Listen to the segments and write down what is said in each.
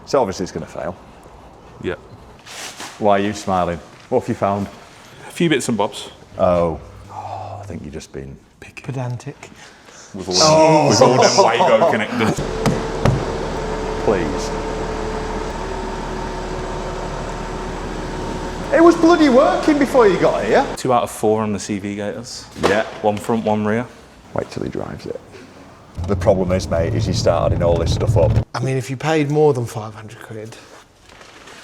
So obviously it's going to fail. Yeah. Why are you smiling? What have you found? A few bits and bobs. Oh, I think you've just been picky. Pedantic. With all them Wago connectors. Please. It was bloody working before you got here. 2 out of 4 on the CV Gators. Yeah. 1 front, 1 rear. Wait till he drives it. The problem is, mate, is you start adding all this stuff up. I mean, if you paid more than 500 quid,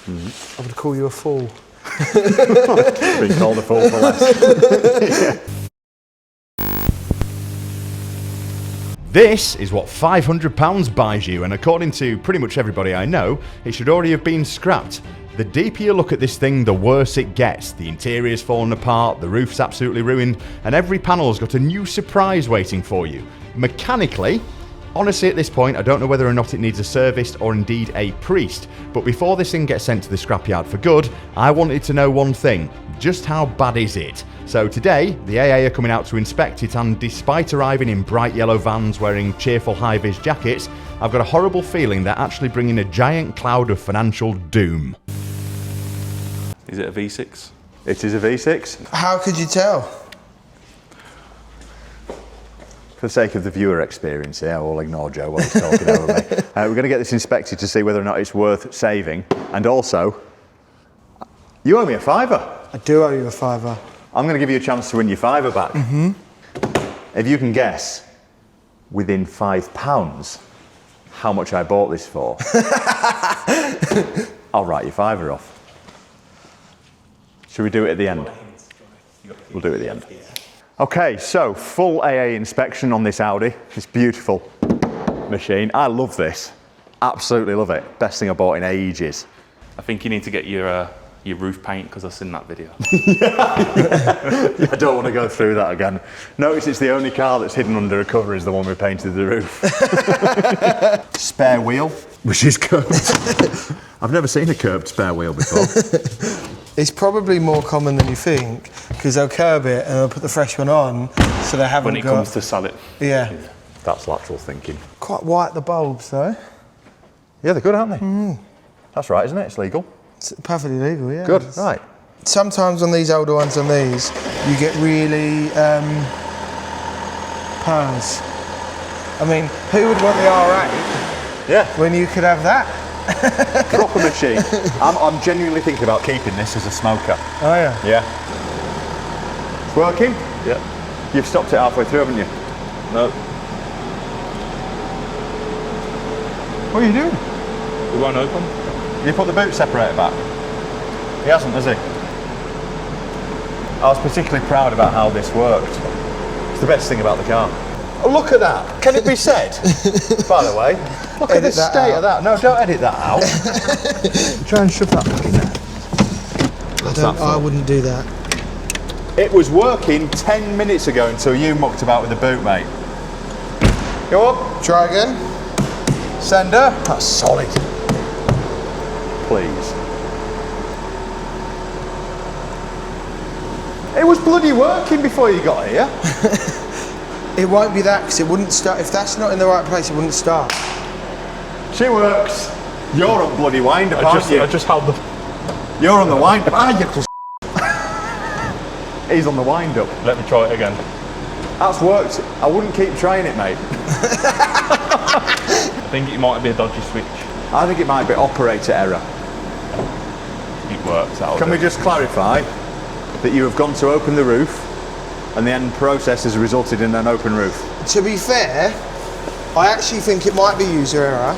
I would call you a fool. Being called a fool for less. This is what £500 buys you, and according to pretty much everybody I know, it should already have been scrapped. The deeper you look at this thing, the worse it gets. The interior's fallen apart, the roof's absolutely ruined, and every panel's got a new surprise waiting for you. Mechanically, honestly at this point, I don't know whether or not it needs a service or indeed a priest, but before this thing gets sent to the scrapyard for good, I wanted to know one thing: just how bad is it? So today, the AA are coming out to inspect it, and despite arriving in bright yellow vans wearing cheerful high-vis jackets, I've got a horrible feeling they're actually bringing a giant cloud of financial doom. Is it a V6? It is a V6. How could you tell? For the sake of the viewer experience here, I'll ignore Joe while he's talking over me. We're going to get this inspected to see whether or not it's worth saving. And also, you owe me a £5. I do owe you a £5. I'm going to give you a chance to win your £5 back. If you can guess, within £5, how much I bought this for, I'll write your £5 off. Should we do it at the end? We'll do it at the end. Okay, so full AA inspection on this Audi. This beautiful machine. I love this. Absolutely love it. Best thing I bought in ages. I think you need to get your roof paint, because I've seen that video. Yeah, I don't want to go through that again. Notice it's the only car that's hidden under a cover is the one we painted the roof. Spare wheel, which is curved. I've never seen a curved spare wheel before. It's probably more common than you think, because they'll curb it and they'll put the fresh one on, so they haven't When it comes to sell it. Yeah. That's lateral thinking. Quite white, the bulbs, though. Yeah, they're good, aren't they? That's right, isn't it? It's legal. It's perfectly legal, yeah. Good, right. Sometimes on these older ones on these, you get really purrs. I mean, who would want the R8 Yeah. when you could have that? Proper machine. I'm genuinely thinking about keeping this as a smoker. Oh yeah. Yeah. It's working? Yeah. You've stopped it halfway through, haven't you? No, What are you doing? it won't open. You put the boot separator back? He hasn't, has he? I was particularly proud about how this worked. It's the best thing about the car. Oh, look at that. Can it be said? By the way, look at the state of that. No, don't edit that out. Try and shove that back in there. I wouldn't do that. It was working 10 minutes ago until you mucked about with the boot, mate. Go up. Try again. Sender. That's solid. Please. It was bloody working before you got here. It won't be that, because it wouldn't start. If that's not in the right place, it wouldn't start. She works. You're on bloody wind-up, aren't you? I just held the... You're on the wind-up. He's on the wind-up. Let me try it again. That's worked. I wouldn't keep trying it, mate. I think it might be a dodgy switch. I think it might be operator error. It works out. Can we just clarify that you have gone to open the roof and the end process has resulted in an open roof? To be fair, I actually think it might be user error,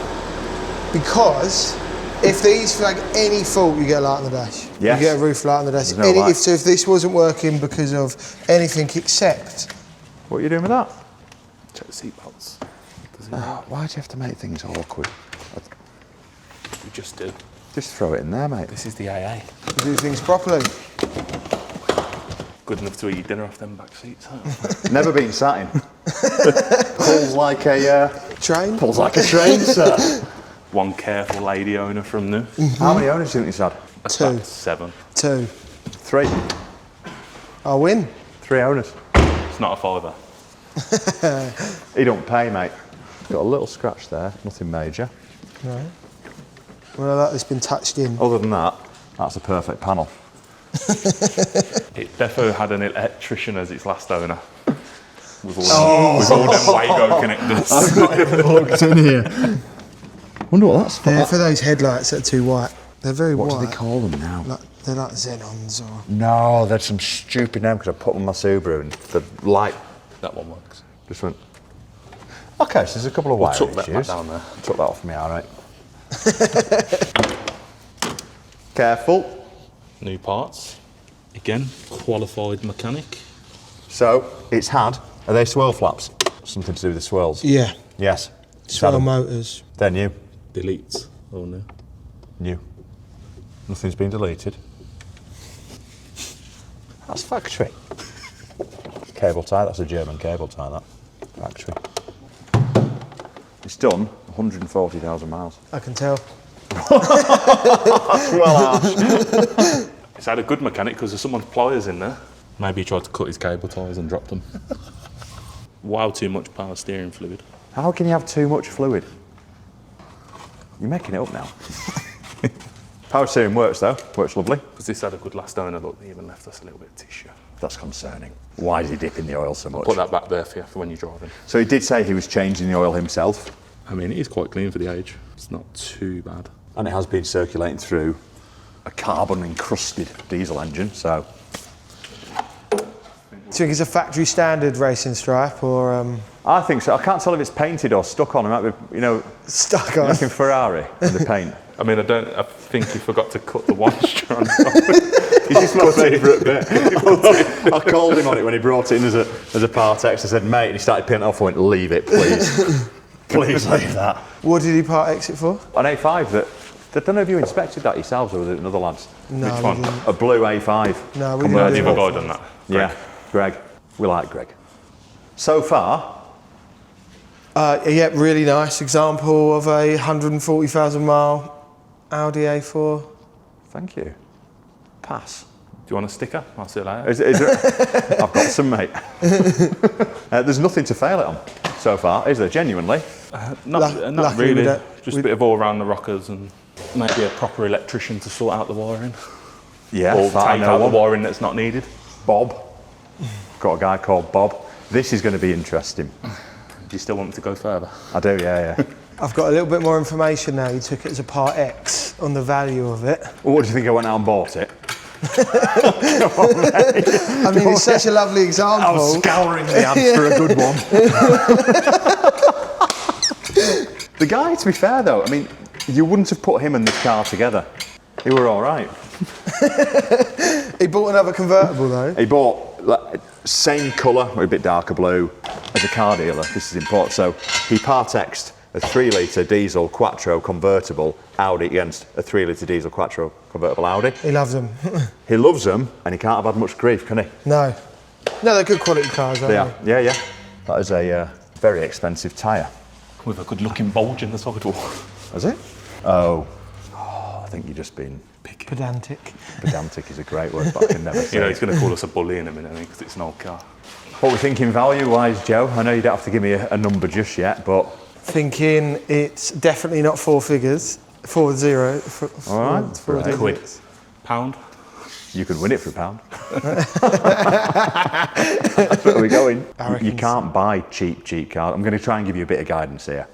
because if these flag any fault, you get a light on the dash. Yes. You get a roof light on the dash. There's no light. So if this wasn't working because of anything except... What are you doing with that? Check the seatbelts. Why do you have to make things awkward? We just do. Just throw it in there, mate. This is the AA. You do things properly. Good enough to eat your dinner off them back seats, huh? Never been sat in. Pulls like a... Train? Pulls like a train, sir. One careful lady owner from new. How many owners do you think he's had? Two. About 7. 2. 3. I'll win. 3 owners. It's not a fiver. He don't pay, mate. Got a little scratch there, nothing major. Right. Well, like it's been touched in. Other than that, that's a perfect panel. It defo had an electrician as its last owner. With all them Wago connectors. I've not even looked in here. Wonder what that's for. They're for those headlights that are too white. They're very white. What do they call them now? They're like Xenons or... No, there's some stupid name because I put them on my Subaru and the light That one works. just went. Okay, so there's a couple of wire Tuck that issues. back down there. Took that off me, all right. Careful. New parts. Again, qualified mechanic. So it's had. Are they swirl flaps? Something to do with the swirls? Yeah. Yes. Swirl motors. They're new. Delete. Oh no. New. Nothing's been deleted. That's factory. Cable tie, that's a German cable tie, that. Factory. It's done 140,000 miles. I can tell. Well, It's had a good mechanic because there's someone's pliers in there. Maybe he tried to cut his cable ties and dropped them. Wow, too much power steering fluid. how can you have too much fluid? You're making it up now. Power steering works though, works lovely. Because this had a good last owner, look, they even left us a little bit of tissue. That's concerning. Why is he dipping the oil so much? Put that back there for you for when you're driving. So he did say he was changing the oil himself. I mean, it is quite clean for the age. It's not too bad. And it has been circulating through a carbon encrusted diesel engine, so. Do you think it's a factory standard racing stripe or I think so. I can't tell if it's painted or stuck on. It might be, stuck on? like in Ferrari with the paint. I mean, I think he forgot to cut the washer on. He's my favourite bit. I called him on it when he brought it in as a Part X. I said, mate, and he started painting it off. I went, leave it, please. Please leave that. What did he part exit for? An A5 that, I don't know if you inspected that yourselves or was it another lads? No, Which we one? didn't. A blue A5. No, we Where didn't. the other guy done that? Yeah, Greg. We like Greg. So far, Yeah, really nice example of a 140,000 mile Audi A4. thank you. Pass. Do you want a sticker? I'll see you later. Is there, I've got some, mate. There's nothing to fail it on so far, is there, genuinely? Not luckily really. we don't- Just a bit of all around the rockers and maybe a proper electrician to sort out the wiring. Yeah, Or I take know out the one. wiring that's not needed. Bob. Got a guy called Bob. This is going to be interesting. Do you still want me to go further? I do, yeah. I've got a little bit more information now. You took it as a Part X on the value of it. Well, what do you think I went out and bought it? I mean, it's such a lovely example. I was scouring the ads for a good one. The guy, to be fair though, I mean, you wouldn't have put him and this car together. He were all right. He bought another convertible though. He bought like, same colour, or a bit darker blue, as a car dealer. This is important. So he Part-X'd a 3-litre diesel Quattro convertible Audi against a 3-litre diesel Quattro convertible Audi. He loves them. He loves them, and he can't have had much grief, can he? No, they're good quality cars, aren't They are. Yeah. That is a very expensive tyre. With a good looking bulge in the sidewall. Is it? Oh, I think you're just being they? Pedantic. pedantic is a great word, but I can never say You know, it. he's going to call us a bully in a minute because it's an old car. What we're thinking value-wise, Joe? I know you don't have to give me a number just yet, but Thinking it's definitely not 4 figures. 40. All right, four right. digits. Quid. Pound. you could win it for £1. That's where we're going. I reckon You can't buy cheap cars. I'm going to try and give you a bit of guidance here.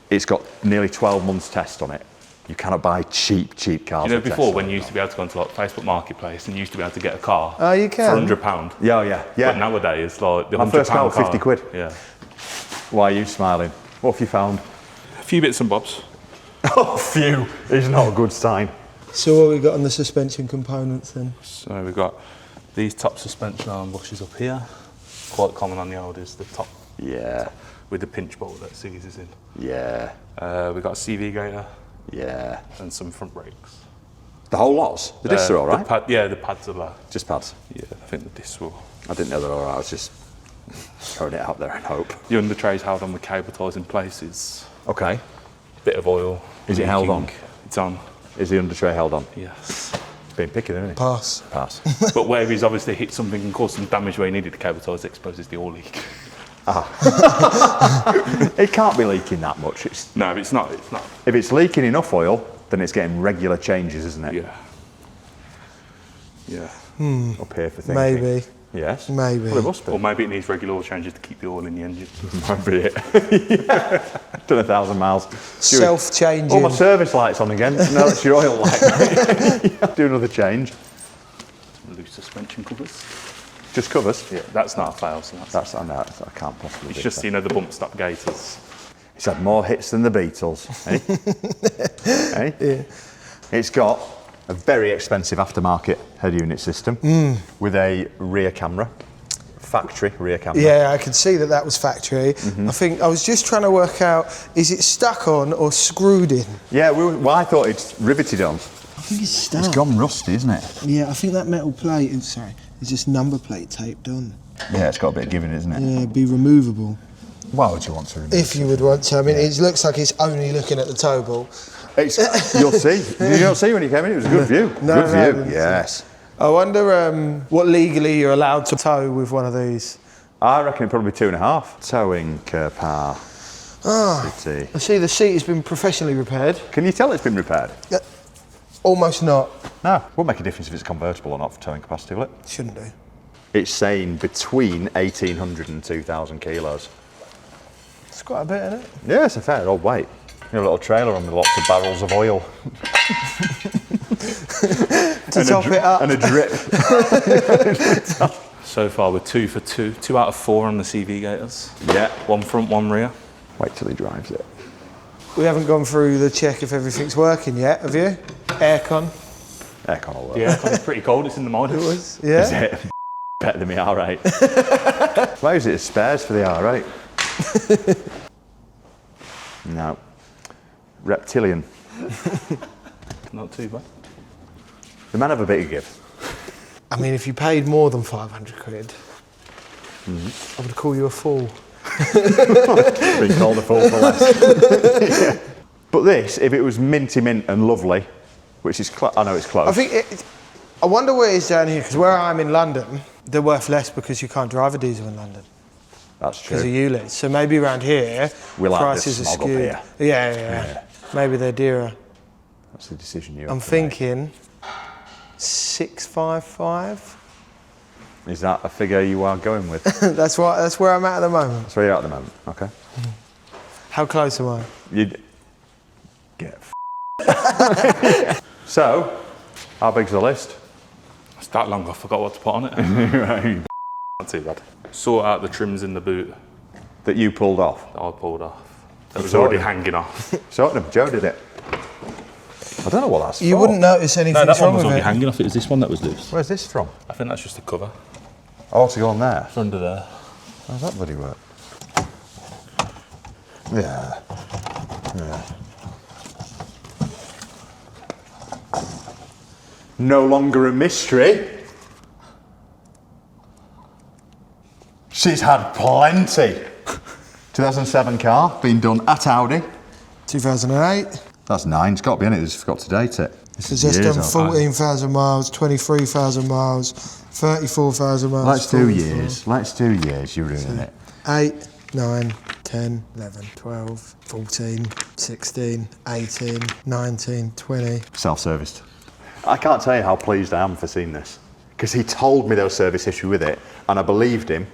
It's got nearly 12 months test on it. You cannot buy cheap cars. You know, with tests before on when it. you used to be able to go onto like Facebook Marketplace and you used to be able to get a car Oh, you can? for £100. Yeah. But nowadays, like the My £100 first car was car, 50 quid. Yeah. Why are you smiling? What have you found? A few bits and bobs. Oh, phew. It's not a good sign. So what we got on the suspension components then? So we've got these top suspension arm bushes up here. Quite common on the Audis, the top Yeah. with the pinch bolt that seizes in. Yeah. We've got a CV gator Yeah. and some front brakes. The whole lots? The discs are all right? The pads are low. Just pads. Yeah, I think the discs will. I didn't know they're all right. I was just throwing it out there in hope. The under tray's held on with cable ties in places. Okay. Bit of oil. Is it held on? It's on. Is the under tray held on? Yes. It's been picking, isn't it? Pass. Pass. But where he's obviously hit something and caused some damage where he needed the cable ties, it exposes the oil leak. It can't be leaking that much. No, it's not. It's not. If it's leaking enough oil, then it's getting regular changes, isn't it? Yeah. Yeah. Up here for thinking. Maybe. Yes. Maybe. Well, it must be. Or maybe it needs regular oil changes to keep the oil in the engine. Might be it. Yeah. Done 1,000 miles. Self-changing. All my service lights on again. No, it's your oil light. Do another change. Loose suspension covers. Just covers? Yeah, that's not a fail. So That's, I know, I can't possibly it's do just, that. the bump stop gaiters. It's had more hits than the Beatles. Eh? Eh? Yeah. It's got a very expensive aftermarket head unit system with a rear camera. Factory rear camera. Yeah, I could see that was factory. I think I was just trying to work out, is it stuck on or screwed in? Yeah, well, I thought it's riveted on. I think it's stuck. It's gone rusty, isn't it? Yeah, I think that metal plate, is just number plate taped on. Yeah, it's got a bit of giving, isn't it? Yeah, be removable. Why would you want to remove If you would want to. I mean, it looks like it's only looking at the tow ball. You'll see. You don't see when you came in, it was a good view. No, Good view, yes. I wonder what legally you're allowed to tow with one of these. I reckon it'd probably be 2.5. Towing car. City. I see the seat has been professionally repaired. Can you tell it's been repaired? Almost not. No, won't make a difference if it's convertible or not for towing capacity, will it? Shouldn't do. It's saying between 1,800 and 2,000 kilos. It's quite a bit, isn't it? Yeah, it's a fair old weight. You know, a little trailer on with lots of barrels of oil. To top it up. And a drip. So far we're 2 for 2. 2 out of 4 on the CV gators. Yeah. 1 front, 1 rear. Wait till he drives it. We haven't gone through the check if everything's working yet, have you? Aircon. Aircon will work. Yeah, it's pretty cold. It's in the mod. It was, Is yeah. it? Better than my R8. Why is it as spares for the R8? No. Reptilian. Not too bad. The man have a bit of give. I mean, if you paid more than 500 quid, I would call you a fool. Been called a fool for less. Yeah. But this, if it was minty mint and lovely, which is, I know it's close. I think I wonder where it is down here, because where I'm in London, they're worth less because you can't drive a diesel in London. That's Because of true. ULEZ. So maybe around here, We'll have prices this are smog up skewed. here. Yeah. Maybe they're dearer. That's the decision you I'm have to make. thinking 655. Is that a figure you are going with? That's where I'm at the moment. That's where you're at the moment. Okay. How close am I? You'd get So, how big's the list? It's that long, I forgot what to put on it. Not too bad. Sort out the trims in the boot That you pulled off. that I pulled off. That was Sorted. already hanging off. Sorted them. Joe did it. I don't know what that's You for. wouldn't notice No, anything that one wrong was with already it. hanging off. It was this one that was loose. Where's this from? I think that's just a cover. Oh, to go on there. It's under there. How's that bloody work? Yeah. No longer a mystery. She's had plenty. 2007 car, been done at Audi. 2008. That's 9, it's got to be in it, it's got to date it. This It's is just years done old. 14,000 miles, 23,000 miles, 34,000 miles. Let's do 44. years, let's do years, you're ruining it. 8, 9, 10, 11, 12, 14, 16, 18, 19, 20. Self-serviced. I can't tell you how pleased I am for seeing this. Because he told me there was service issue with it, and I believed him,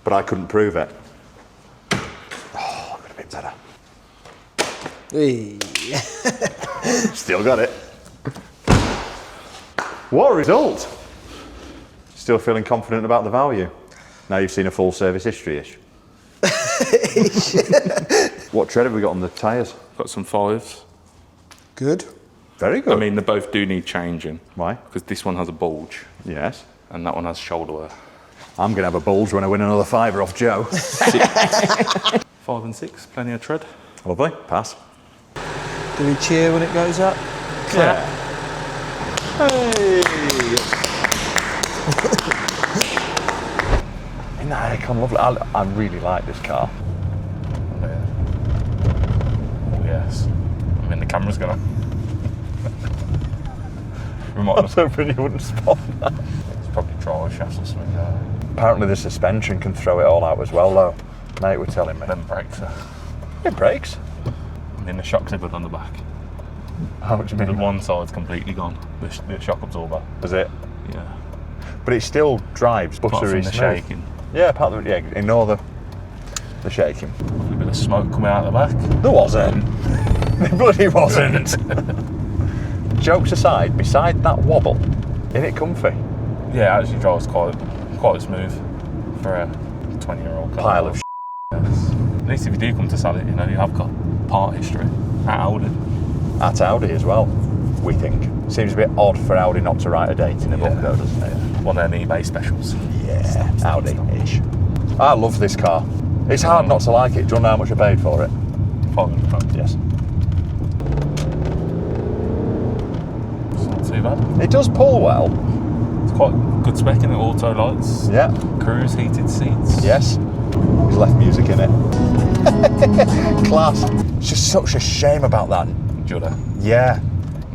but I couldn't prove it. Oh, could have been better. Hey. Still got it. What a result! Still feeling confident about the value? Now you've seen a full service history-ish. What tread have we got on the tyres? Got some 5s. Good. Very good. I mean, they both do need changing. Why? Because this one has a bulge Yes. and that one has shoulder wear. I'm going to have a bulge when I win another fiver off Joe. 5 and 6, plenty of tread. Lovely. Pass. Do we cheer when it goes up? Yeah. Hey! Isn't that aircon lovely? I really like this car. Oh, yes. I mean, the camera's gonna. We might I was hoping you wouldn't spot that. It's probably trial shafts or something. Apparently the suspension can throw it all out as well though. Mate were telling me. Then brakes are. It brakes. I mean, the shock's ever on the back. How much do you The mean? one side's completely gone. The shock absorber. Is it? Yeah. But it still drives Apart buttery from the smooth. shaking. Yeah, apart from ignore the shaking. A bit of smoke coming out the back. There wasn't. There bloody wasn't. Jokes aside, beside that wobble, isn't it comfy? Yeah, it actually drives quite smooth for a 20-year-old car. Pile of Yes. At least if you do come to sell it, you know, you have got part history at Audi. At Audi as well, we think. Seems a bit odd for Audi not to write a date in the book though, doesn't it? One of them eBay specials. Yeah, Audi-ish. I love this car. It's hard not to like it. Do you know how much I paid for it? £500. Yes. It's not too bad. It does pull well. It's quite good spec in the auto lights. Yeah. Cruise heated seats. Yes. He's left music in it. Class. It's just such a shame about that. Judder. Yeah.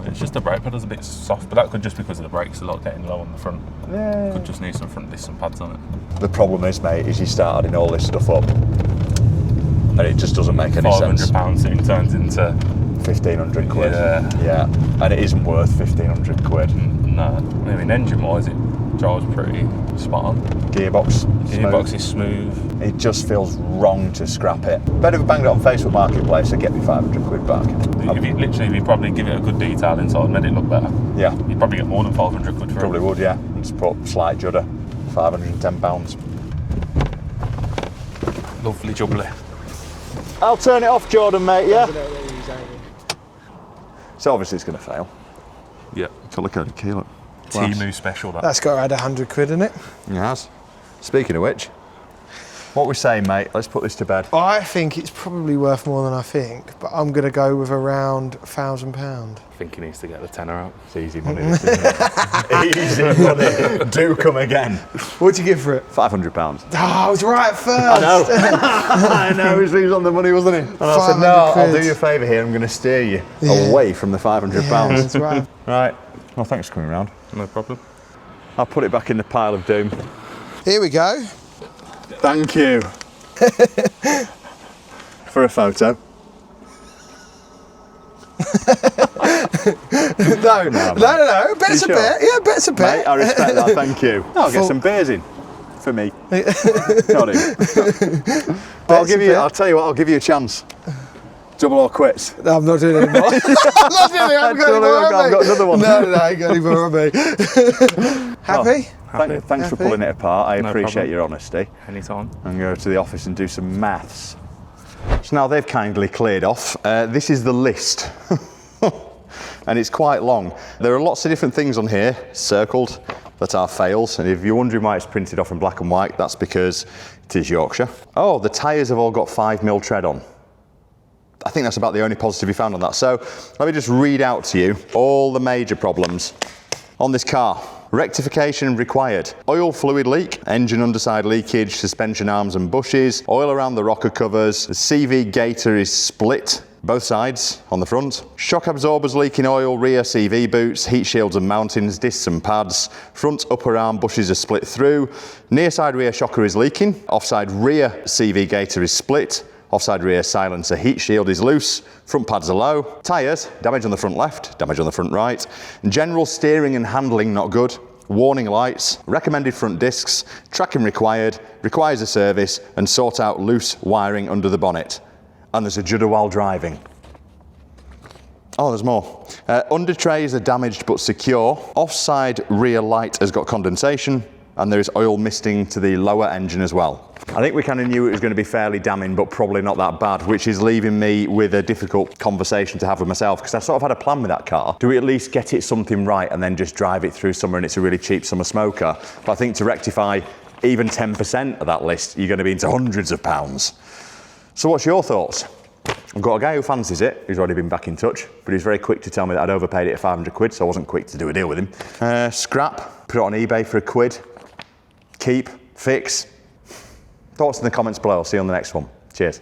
It's just the brake pedal's a bit soft, but that could just because of the brakes a lot getting low on the front. Yeah. Could just need some front disc and pads on it. The problem is, mate, is you start adding all this stuff up and it just doesn't make any sense. £500 soon turns into 1,500 quid. Yeah. Yeah. And it isn't worth 1,500 quid. no. I mean, engine-wise, it drives pretty spot on. Gearbox. Gearbox is smooth. It just feels wrong to scrap it. Better if I banged it on Facebook Marketplace and get me 500 quid back. If you probably give it a good detail inside and made it look better, Yeah. you'd probably get more than 500 quid for Probably it. would, yeah. Just put slight judder. £510. Lovely jubbly. I'll turn it off, Jordan, mate, yeah? So obviously it's going to fail. Yeah. So look at the key, look. Timu special, that. That's got to add 100 quid in it. It has. Speaking of which, what we're saying, mate, let's put this to bed. I think it's probably worth more than I think, but I'm going to go with around £1,000. I think he needs to get the tenner out. It's easy money, this, isn't it? Easy money. Do come again. What'd you give for it? £500. Oh, I was right at first. I know. I know, he was on the money, wasn't he? And I said, 500 no, I'll quid. do you a favour here, I'm going to steer you away from the £500. That's right. Right. Well, thanks for coming round. No problem. I'll put it back in the pile of doom. Here we go. Thank you. For a photo. No. No. Bet's a sure? bet. Yeah, bet's a bet. Mate, I respect that, thank you. I'll get some beers in. For me. Got it. I'll tell you what, I'll give you a chance. Double or quits. No, I'm not doing it anymore. I'm not doing it. I haven't got any more on me. I've got another one. No, I ain't got any more on me. Happy? Thanks for pulling it apart. I No appreciate problem. your honesty. Anytime. And go to the office and do some maths. So now they've kindly cleared off. This is the list. And it's quite long. There are lots of different things on here, circled, that are fails. And if you're wondering why it's printed off in black and white, that's because it is Yorkshire. Oh, the tyres have all got 5mm tread on. I think that's about the only positive we found on that. So let me just read out to you all the major problems on this car. Rectification required. Oil fluid leak, engine underside leakage, suspension arms and bushes, oil around the rocker covers, the CV gaiter is split, both sides on the front. Shock absorbers leaking oil, rear CV boots, heat shields and mountings, discs and pads, front upper arm bushes are split through, near side rear shocker is leaking, offside rear CV gaiter is split, offside rear silencer heat shield is loose, front pads are low, tyres, damage on the front left, damage on the front right, general steering and handling not good, warning lights, recommended front discs, tracking required, requires a service and sort out loose wiring under the bonnet. And there's a judder while driving. Oh, there's more. Under trays are damaged but secure, offside rear light has got condensation, and there is oil misting to the lower engine as well. I think we kind of knew it was going to be fairly damning, but probably not that bad, which is leaving me with a difficult conversation to have with myself, because I sort of had a plan with that car. Do we at least get it something right and then just drive it through summer and it's a really cheap summer smoker? But I think to rectify even 10% of that list, you're going to be into hundreds of pounds. So what's your thoughts? I've got a guy who fancies it, who's already been back in touch, but he's very quick to tell me that I'd overpaid it at 500 quid, so I wasn't quick to do a deal with him. Scrap, put it on eBay for £1. Keep, fix. Thoughts in the comments below. I'll see you on the next one. Cheers.